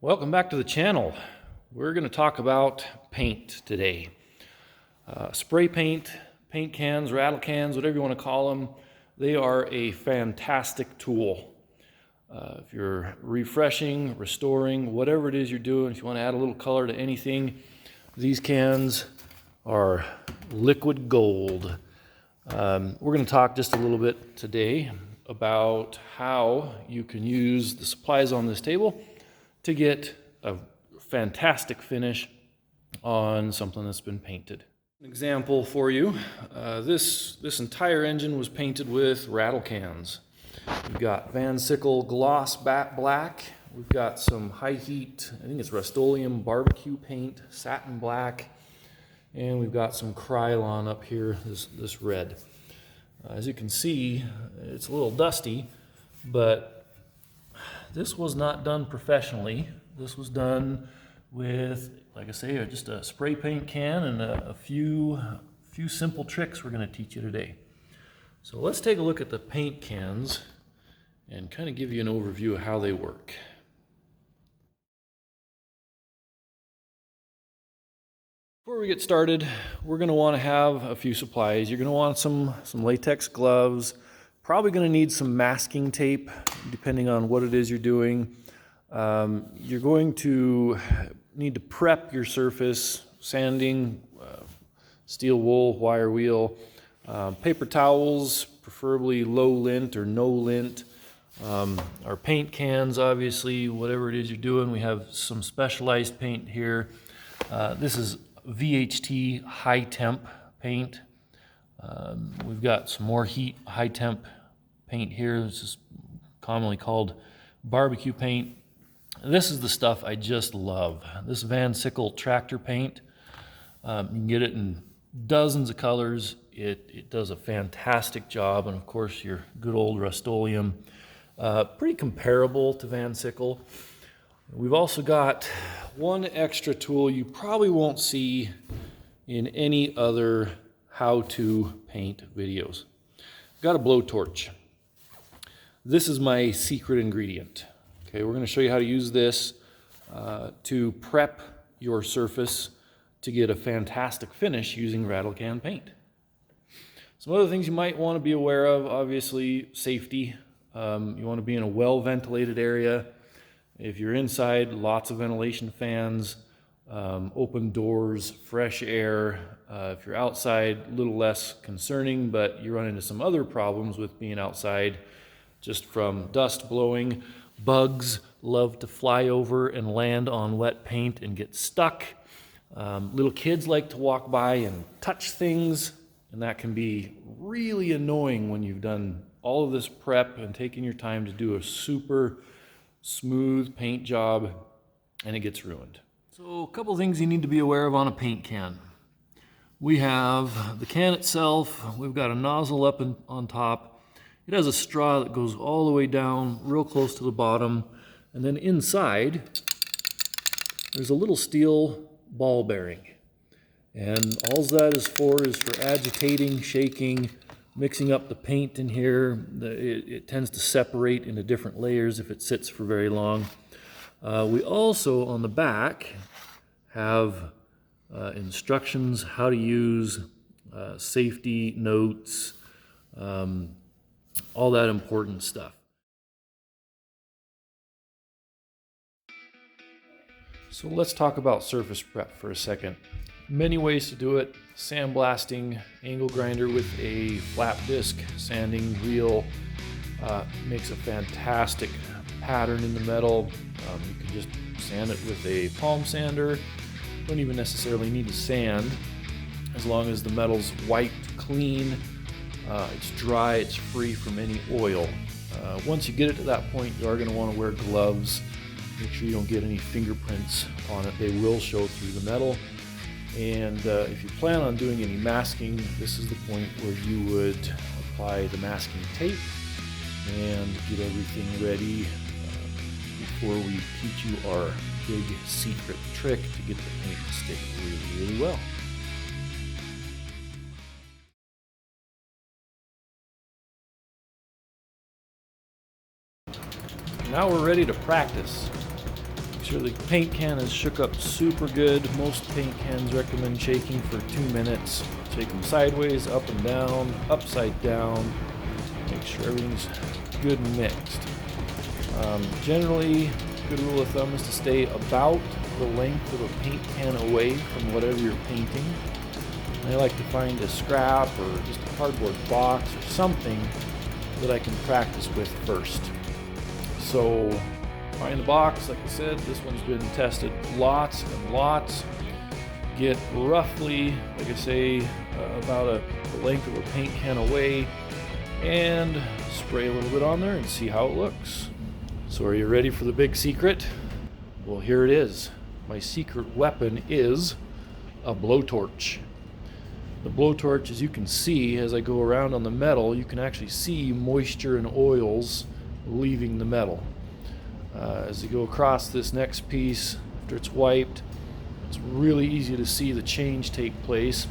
Welcome back to the channel. We're going to talk about paint today. Spray paint, paint cans, rattle cans, whatever you want to call them, they are a fantastic tool. If you're refreshing, restoring, whatever it is you're doing, if you want to add a little color to anything, these cans are liquid gold. We're going to talk just a little bit today about how you can use the supplies on this table to get a fantastic finish on something that's been painted. An example for you, this entire engine was painted with rattle cans. We've got Van Sickle gloss black, we've got some high heat, I think it's Rust-Oleum barbecue paint, satin black, and we've got some Krylon up here, this red. As you can see, it's a little dusty, but this was not done professionally. This was done with, like I say, just a spray paint can and a few simple tricks we're going to teach you today. So let's take a look at the paint cans and kind of give you an overview of how they work. Before we get started, we're going to want to have a few supplies. You're going to want some latex gloves, probably going to need some masking tape, depending on what it is you're doing. You're going to need to prep your surface, sanding, steel wool, wire wheel, paper towels, preferably low lint or no lint. Our paint cans, obviously, whatever it is you're doing. We have some specialized paint here. This is VHT high temp paint. We've got some more heat high temp paint here. This is commonly called barbecue paint. This is the stuff I just love. This Van Sickle tractor paint. You can get it in dozens of colors. It does a fantastic job, and of course your good old Rust-Oleum. Pretty comparable to Van Sickle. We've also got one extra tool you probably won't see in any other how-to paint videos. I've got a blowtorch. This is my secret ingredient. Okay, we're going to show you how to use this to prep your surface to get a fantastic finish using rattle can paint. Some other things you might want to be aware of, obviously safety. You want to be in a well-ventilated area. If you're inside, lots of ventilation fans, open doors, fresh air. If you're outside, a little less concerning, but you run into some other problems with being outside just from dust blowing. Bugs love to fly over and land on wet paint and get stuck. Little kids like to walk by and touch things, and that can be really annoying when you've done all of this prep and taken your time to do a super smooth paint job and it gets ruined. So a couple things you need to be aware of on a paint can. We have the can itself. We've got a nozzle up on top. It has a straw that goes all the way down real close to the bottom, and then inside there's a little steel ball bearing, and all that is for agitating, shaking, mixing up the paint in here. It tends to separate into different layers if it sits for very long. We also, on the back, have instructions how to use, safety notes, all that important stuff. So let's talk about surface prep for a second. Many ways to do it. Sandblasting, angle grinder with a flat disc sanding reel makes a fantastic pattern in the metal. You can just sand it with a palm sander. Don't even necessarily need to sand, as long as the metal's wiped clean, it's dry, it's free from any oil. Once you get it to that point, you are going to want to wear gloves. Make sure you don't get any fingerprints on it. They will show through the metal. And if you plan on doing any masking, this is the point where you would apply the masking tape and get everything ready before we teach you our big secret trick to get the paint to stick really, really well. Now we're ready to practice. sure the paint can is shook up super good. Most paint cans recommend shaking for 2 minutes. Shake them sideways, up and down, upside down. Make sure everything's good and mixed. Generally, good rule of thumb is to stay about the length of a paint can away from whatever you're painting. I like to find a scrap or just a cardboard box or something that I can practice with first. So find the box. Like I said, this one's been tested lots and lots. Get roughly, like I say, about the length of a paint can away, and spray a little bit on there and see how it looks. So are you ready for the big secret? Well, here it is. My secret weapon is a blowtorch. The blowtorch, as you can see, as I go around on the metal, you can actually see moisture and oils leaving the metal. As you go across this next piece, after it's wiped, it's really easy to see the change take place.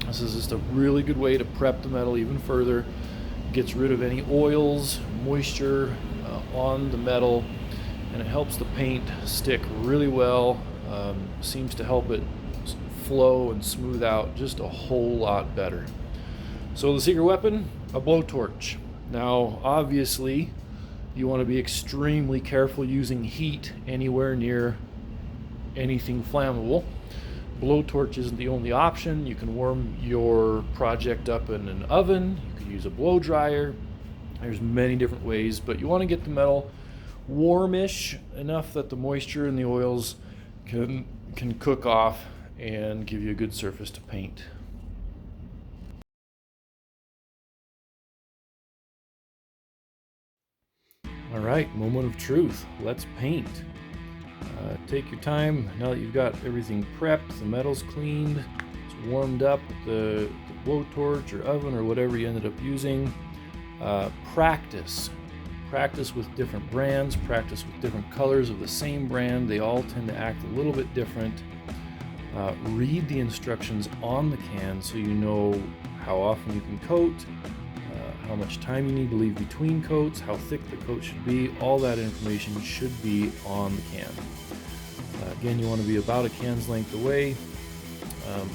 This is just a really good way to prep the metal even further. It gets rid of any oils, moisture on the metal, and it helps the paint stick really well. Seems to help it flow and smooth out just a whole lot better. So the secret weapon, a blowtorch. Now obviously you want to be extremely careful using heat anywhere near anything flammable. Blowtorch isn't the only option. You can warm your project up in an oven. You can use a blow dryer. There's many different ways, but you want to get the metal warmish enough that the moisture and the oils can cook off and give you a good surface to paint. All right, moment of truth. Let's paint. Take your time. Now that you've got everything prepped, the metal's cleaned, it's warmed up with the blowtorch or oven or whatever you ended up using. Practice with different brands, practice with different colors of the same brand. They all tend to act a little bit different. Read the instructions on the can so you know how often you can coat, how much time you need to leave between coats, how thick the coat should be. All that information should be on the can. Again, you want to be about a can's length away.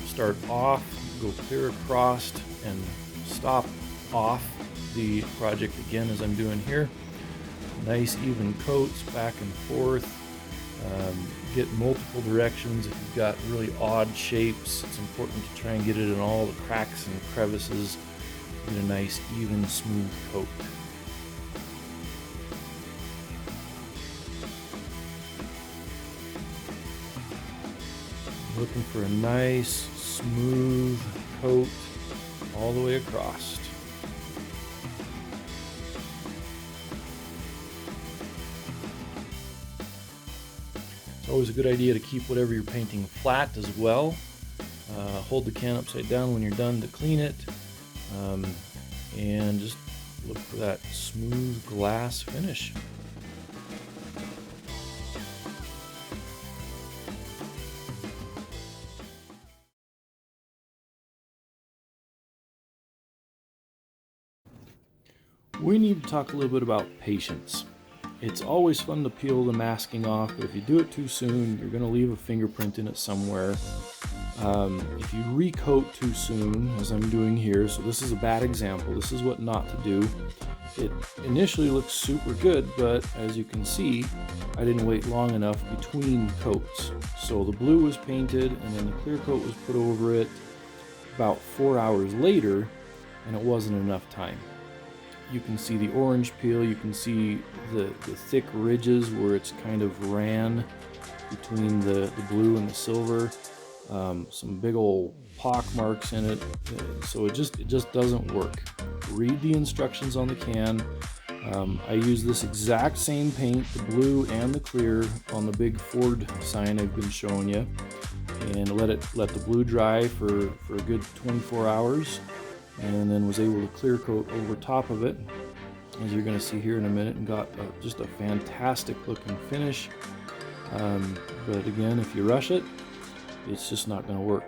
Start off, go clear across, and stop off the project again as I'm doing here. Nice even coats back and forth. Get multiple directions. If you've got really odd shapes, it's important to try and get it in all the cracks and crevices. Get a nice even smooth coat. Looking for a nice smooth coat all the way across. It's always a good idea to keep whatever you're painting flat as well. Hold the can upside down when you're done to clean it, and just look for that smooth glass finish. We need to talk a little bit about patience. It's always fun to peel the masking off, but if you do it too soon, you're going to leave a fingerprint in it somewhere. If you recoat too soon, as I'm doing here, so this is a bad example, this is what not to do. It initially looks super good, but as you can see, I didn't wait long enough between coats. So the blue was painted and then the clear coat was put over it about 4 hours later, and it wasn't enough time. You can see the orange peel, you can see the thick ridges where it's kind of ran between the blue and the silver. Some big old pock marks in it, so it just doesn't work. Read the instructions on the can. I use this exact same paint, the blue and the clear, on the big Ford sign I've been showing you, and let the blue dry for a good 24 hours, and then was able to clear coat over top of it, as you're going to see here in a minute, and got just a fantastic looking finish. But again, if you rush it, it's just not going to work.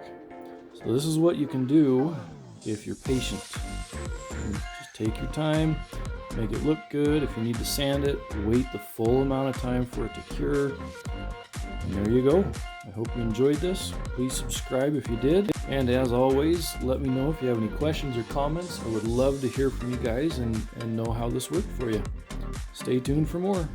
So this is what you can do if you're patient. Just take your time, make it look good. If you need to sand it, wait the full amount of time for it to cure. And there you go. I hope you enjoyed this. Please subscribe if you did. And as always, let me know if you have any questions or comments. I would love to hear from you guys and know how this worked for you. Stay tuned for more.